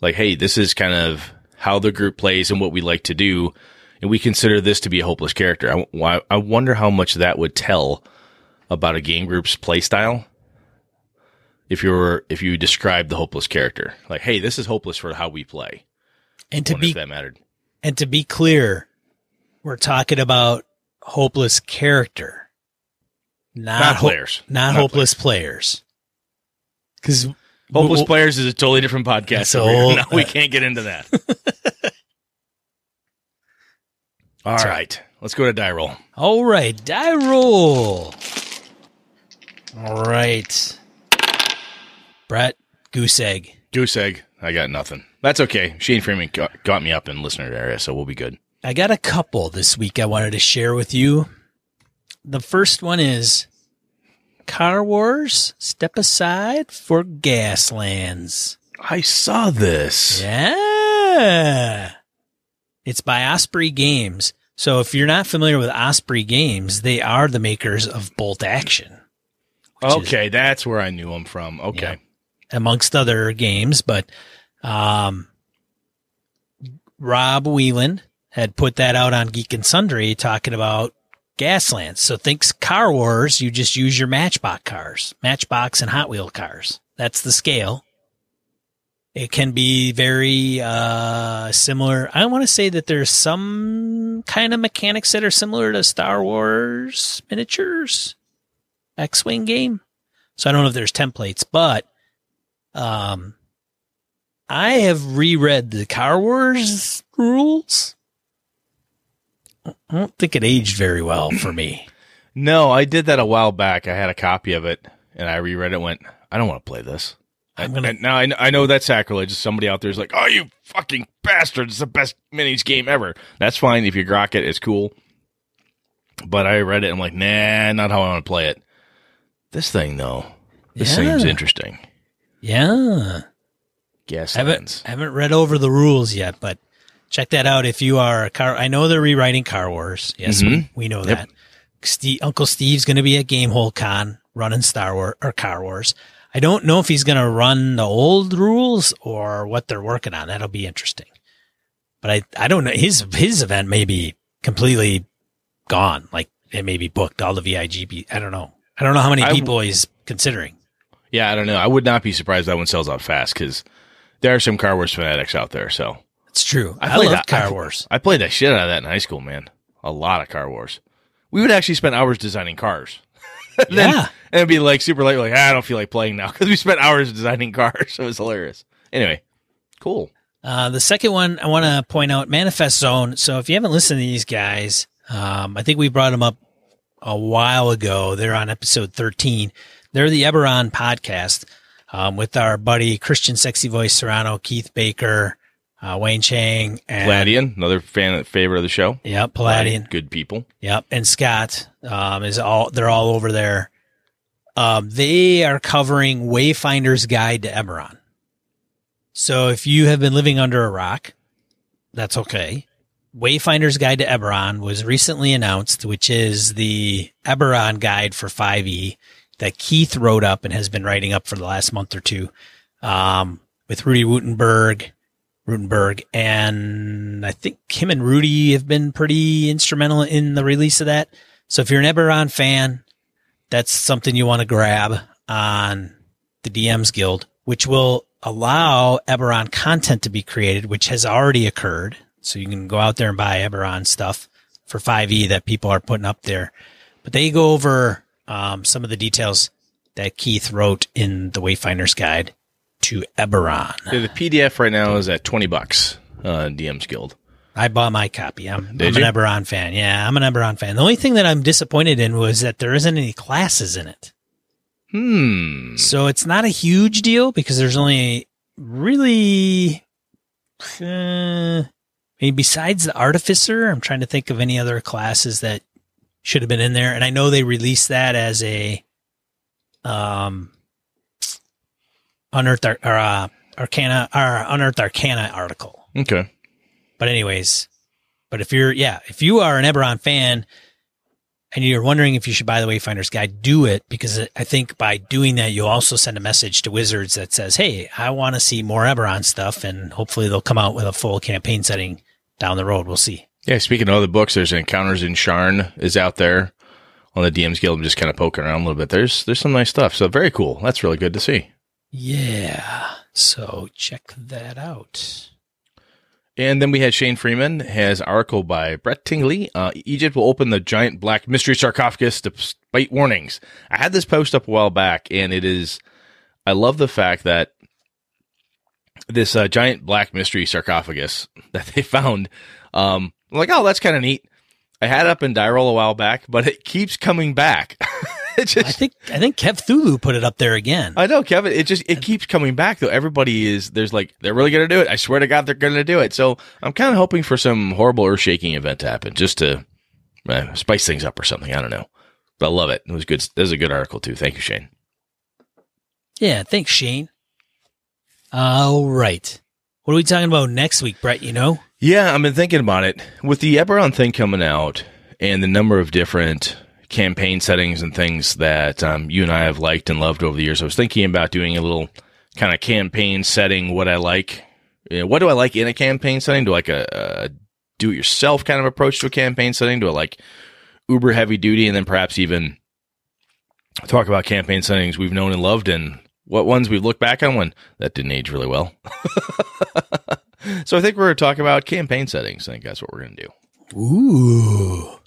Like, hey, this is kind of how the group plays and what we like to do, and we consider this to be a hopeless character. I wonder how much that would tell about a game group's play style if you describe the hopeless character. Like, hey, this is hopeless for how we play.
And
if that mattered.
And to be clear, we're talking about hopeless character, not
players,
not hopeless players. Because
Hopeless Players is a totally different podcast.
So
No, we can't get into that. All right. Let's go to die roll.
All right. Die roll. All right. Brett, goose egg.
Goose egg. I got nothing. That's okay. Shane Freeman got me up in listener area, so we'll be good.
I got a couple this week I wanted to share with you. The first one is Car Wars, Step Aside for Gaslands.
I saw this.
Yeah. It's by Osprey Games. So if you're not familiar with Osprey Games, they are the makers of Bolt Action.
Okay, that's where I knew them from. Okay.
Yeah, amongst other games, but Rob Whelan had put that out on Geek and Sundry talking about Gaslands. So think Car Wars, you just use your Matchbox cars, Matchbox and Hot Wheel cars. That's the scale. It can be very similar. I want to say that there's some kind of mechanics that are similar to Star Wars miniatures, X-Wing game. So I don't know if there's templates, but I have reread the Car Wars rules. I don't think it aged very well for me.
No, I did that a while back. I had a copy of it, and I reread it and went, I don't want to play this. Now I know that's sacrilege. Somebody out there is like, oh, you fucking bastard. It's the best minis game ever. That's fine. If you grok it, it's cool. But I read it and I'm like, nah, not how I want to play it. This thing, though, this seems interesting.
Yeah.
Gaslands.
I haven't read over the rules yet, but check that out if you are a car. I know they're rewriting Car Wars. Yes, we know that. Uncle Steve's going to be at Gamehole Con running Star Wars or Car Wars. I don't know if he's going to run the old rules or what they're working on. That'll be interesting. But I don't know. His event may be completely gone. Like it may be booked, all the VIGB. I don't know. I don't know how many people he's considering.
Yeah, I don't know. I would not be surprised if that one sells out fast because there are some Car Wars fanatics out there. So
it's true. I love Car Wars.
I played that shit out of that in high school, man. A lot of Car Wars. We would actually spend hours designing cars. And it'd be like super late, like, I don't feel like playing now because we spent hours designing cars. So it was hilarious. Anyway, cool.
The second one I want to point out, Manifest Zone. So if you haven't listened to these guys, I think we brought them up a while ago. They're on episode 13. They're the Eberron podcast with our buddy Christian Sexy Voice Serrano, Keith Baker, Wayne Chang, and
Palladian, another favorite of the show.
Yep, Palladian.
Good people.
Yep, and Scott they're all over there. They are covering Wayfinder's Guide to Eberron. So if you have been living under a rock, that's okay. Wayfinder's Guide to Eberron was recently announced, which is the Eberron guide for 5e that Keith wrote up and has been writing up for the last month or two, with Rudy Rutenberg, and I think him and Rudy have been pretty instrumental in the release of that. So if you're an Eberron fan, that's something you want to grab on the DMs Guild, which will allow Eberron content to be created, which has already occurred. So you can go out there and buy Eberron stuff for 5e that people are putting up there. But they go over some of the details that Keith wrote in the Wayfinder's Guide to Eberron.
Yeah, the PDF right now is at $20 DMs Guild.
I bought my copy. I'm an Eberron fan. Yeah, I'm an Eberron fan. The only thing that I'm disappointed in was that there isn't any classes in it. So it's not a huge deal because there's only really, maybe besides the Artificer, I'm trying to think of any other classes that should have been in there. And I know they released that as a Unearthed Arcana article.
Okay.
But anyways, if you are an Eberron fan and you're wondering if you should buy the Wayfinder's Guide, do it, because I think by doing that, you'll also send a message to Wizards that says, hey, I want to see more Eberron stuff, and hopefully they'll come out with a full campaign setting down the road. We'll see.
Yeah, speaking of other books, there's Encounters in Sharn is out there on the DMs Guild. I'm just kind of poking around a little bit. There's some nice stuff. So very cool. That's really good to see.
Yeah. So check that out.
And then we had Shane Freeman has an article by Brett Tingley. Egypt will open the giant black mystery sarcophagus despite warnings. I had this post up a while back, and I love the fact that this giant black mystery sarcophagus that they found. I'm like, oh, that's kind of neat. I had it up in die roll a while back, but it keeps coming back.
I think Cthulhu put it up there again.
I know, Kevin. It keeps coming back though. Everybody they're really gonna do it. I swear to God, they're gonna do it. So I'm kind of hoping for some horrible earth-shaking event to happen, just to spice things up or something. I don't know, but I love it. It was good. This is a good article too. Thank you, Shane.
Yeah, thanks, Shane. All right. What are we talking about next week, Brett? You know?
Yeah, I've been thinking about it. With the Eberron thing coming out and the number of different campaign settings and things that you and I have liked and loved over the years, I was thinking about doing a little kind of campaign setting, what I like. What do I like in a campaign setting? Do I like a do-it-yourself kind of approach to a campaign setting? Do I like uber heavy duty? And then perhaps even talk about campaign settings we've known and loved and what ones we've looked back on when that didn't age really well. So I think we're going to talk about campaign settings. I think that's what we're going to do.
Ooh.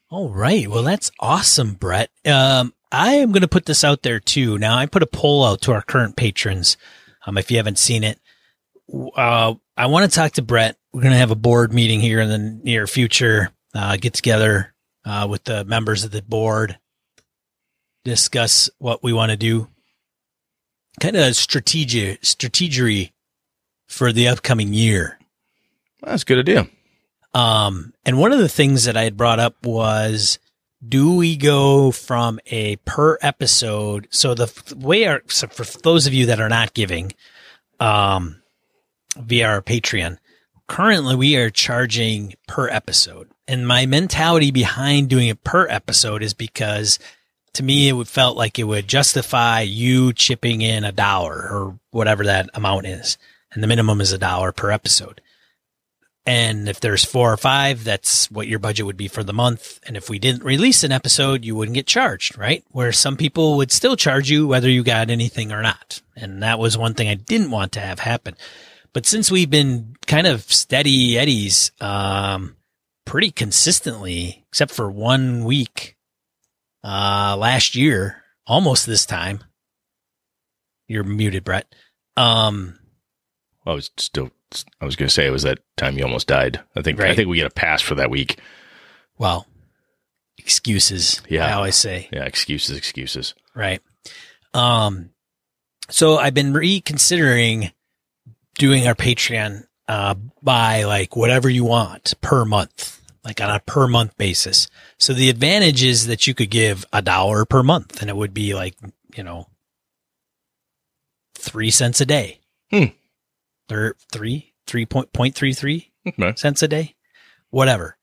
All right. Well, that's awesome, Brett. I am going to put this out there too. Now, I put a poll out to our current patrons. If you haven't seen it, I want to talk to Brett. We're going to have a board meeting here in the near future, get together with the members of the board, discuss what we want to do, kind of strategery for the upcoming year.
That's a good idea.
And one of the things that I had brought up was, do we go from a per episode? So so for those of you that are not giving, via our Patreon, currently we are charging per episode. And my mentality behind doing it per episode is because to me, it felt like it would justify you chipping in $1 or whatever that amount is. And the minimum is $1 per episode. And if there's 4 or 5, that's what your budget would be for the month. And if we didn't release an episode, you wouldn't get charged, right? Where some people would still charge you whether you got anything or not. And that was one thing I didn't want to have happen. But since we've been kind of steady eddies, pretty consistently, except for 1 week, last year, almost this time. You're muted, Brett.
I was going to say it was that time you almost died. I think we get a pass for that week.
Well, excuses. Yeah. I always say.
Yeah. Excuses.
Right. So I've been reconsidering doing our Patreon, by like whatever you want per month, like on a per month basis. So the advantage is that you could give $1 per month and it would be like, 3 cents a day. Or 3.33 cents a day, whatever.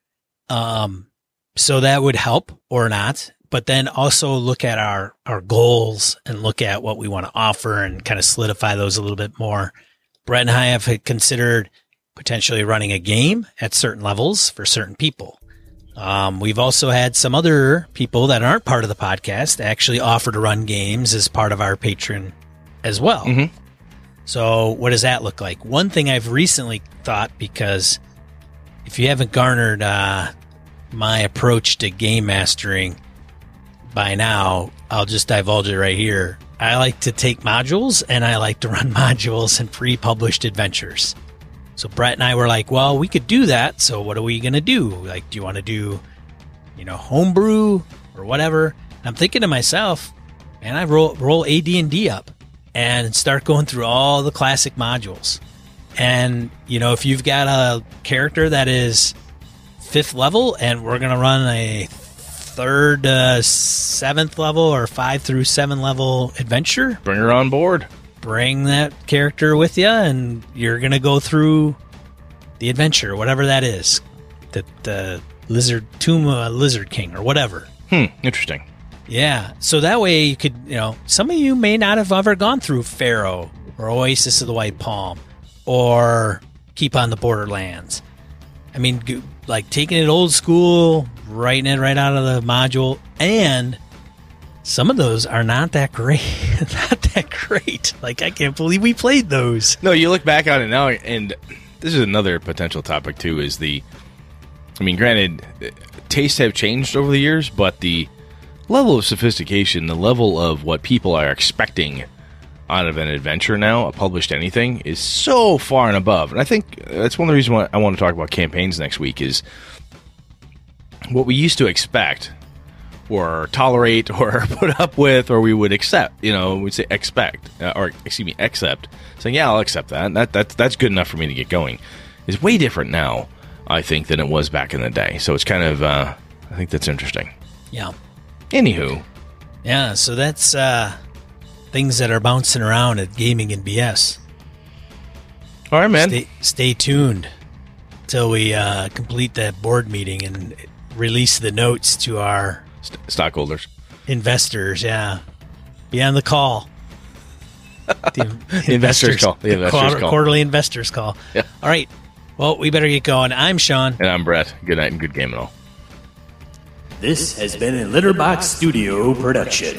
So that would help or not, but then also look at our goals and look at what we want to offer and kind of solidify those a little bit more. Brett and I have considered potentially running a game at certain levels for certain people. We've also had some other people that aren't part of the podcast actually offer to run games as part of our Patreon as well. Mm-hmm. So what does that look like? One thing I've recently thought, because if you haven't garnered my approach to game mastering by now, I'll just divulge it right here. I like to take modules and I like to run modules and pre-published adventures. So Brett and I were like, well, we could do that. So what are we going to do? Like, do you want to do, homebrew or whatever? And I'm thinking to myself, man, I roll AD&D up and start going through all the classic modules. And, if you've got a character that is 5th level and we're going to run a 3rd, 7th level or 5 through 7 level adventure.
Bring her on board.
Bring that character with you and you're going to go through the adventure, whatever that is. The Tomb of Lizard King or whatever.
Interesting.
Yeah. So that way you could, some of you may not have ever gone through Pharaoh or Oasis of the White Palm or Keep on the Borderlands. I mean, like taking it old school, writing it right out of the module. And some of those are not that great. Like, I can't believe we played those.
No, you look back on it now, and this is another potential topic too, is granted, tastes have changed over the years, but the level of sophistication, the level of what people are expecting out of an adventure now, a published anything, is so far and above. And I think that's one of the reasons why I want to talk about campaigns next week is what we used to expect or tolerate or put up with or we would accept, we'd say accept, saying, yeah, I'll accept that. And that's good enough for me to get going. Is way different now, I think, than it was back in the day. So it's kind of, I think that's interesting.
Yeah.
Anywho.
Yeah, so that's things that are bouncing around at Gaming and BS.
All right, man.
Stay tuned till we complete that board meeting and release the notes to our
stockholders,
investors. Yeah, be on the call.
The investors call. The investors call.
Quarterly investors call.
Yeah.
All right. Well, we better get going. I'm Sean.
And I'm Brett. Good night and good game and all.
This has been a Litterbox Studio production.